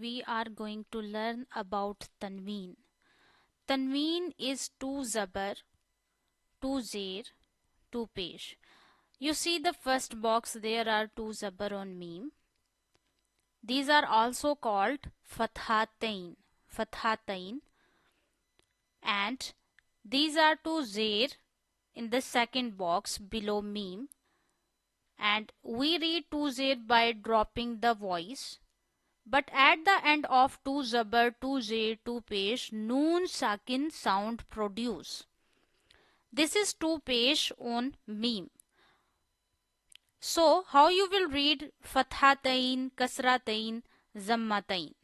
We are going to learn about Tanween. Tanween is two zabar, two zir, two pesh. You see the first box, there are two zabar on meme. These are also called fathatain, and these are two zir in the second box below meme, and we read two zir by dropping the voice. But at the end of two zabar, two zir, two pesh, noon sakin sound produce. This is two pesh on meme. So how you will read fathatain, kasratain, zammatain.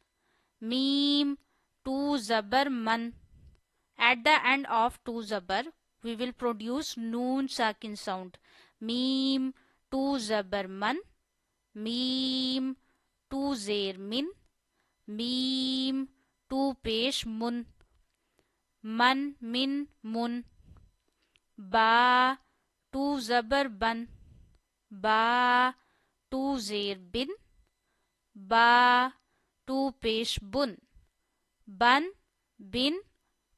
Meme, two zabar man. At the end of two zabar, we will produce noon sakin sound. Meme, two zabar man. Meme, two zir min. Meme, two pesh mun. Man, min, mun. Ba, two zabar ban. Ba, two zir bin. Ba, two pesh bun. Ban, bin,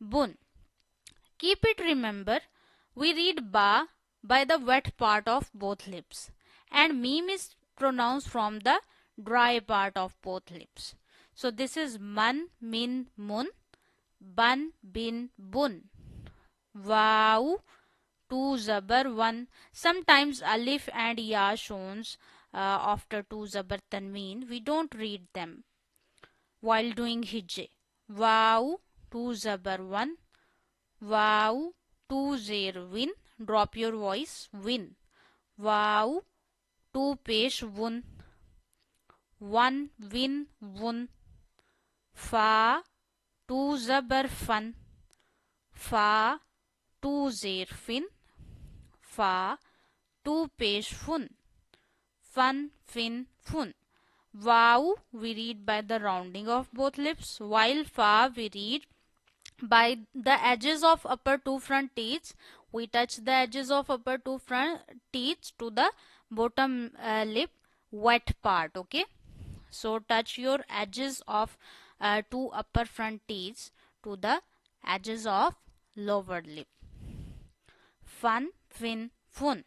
bun. Keep it remember, we read ba by the wet part of both lips, and meme is pronounced from the dry part of both lips. So this is man, min, mun, ban, bin, bun. Wow, two zabar one. Sometimes alif and ya shows after two zabar tanween. We don't read them while doing hijje. Wow, two zabar one. Wow, two zir win. Drop your voice, win. Wow, two pesh wun. One win wun. Fa, two zabar fun. Fa, two zir fin. Fa, two pesh fun. Fun, fin, fun. Wow, we read by the rounding of both lips, while fa we read by the edges of upper two front teeth. We touch the edges of upper two front teeth to the bottom lip wet part. Okay, so touch your edges of two upper front teeth to the edges of lower lip. Fun, fin, fun.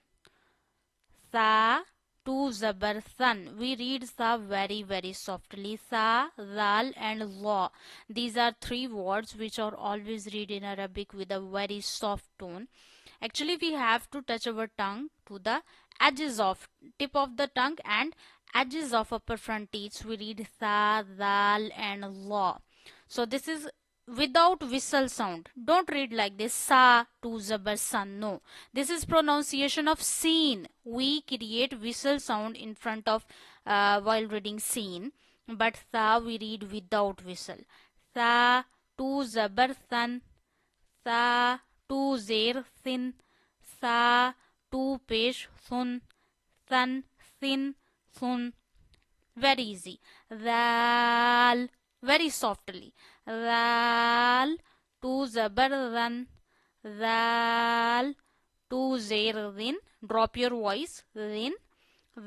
Sa, two zabar than. We read sa very softly. Sa, zal and la. These are three words which are always read in Arabic with a very soft tone. Actually we have to touch our tongue to the edges of tip of the tongue and edges of upper front teeth. We read sa, zal and la. So this is without whistle sound. Don't read like this, sa two zabar san. No, this is pronunciation of seen. We create whistle sound in front of while reading seen, but sa we read without whistle. Sa two zabar san. Sa two zir sin. Sa two pesh sun. San sin sun. Very easy. Zal, very softly. Zal, two zabar zan. Zal, two zir zin. Drop your voice, zin.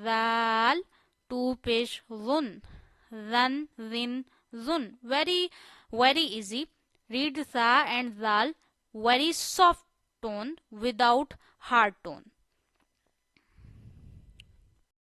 Zal, two pesh zun. Zan, zin, zun. Very easy. Read sa and zal very soft tone without hard tone.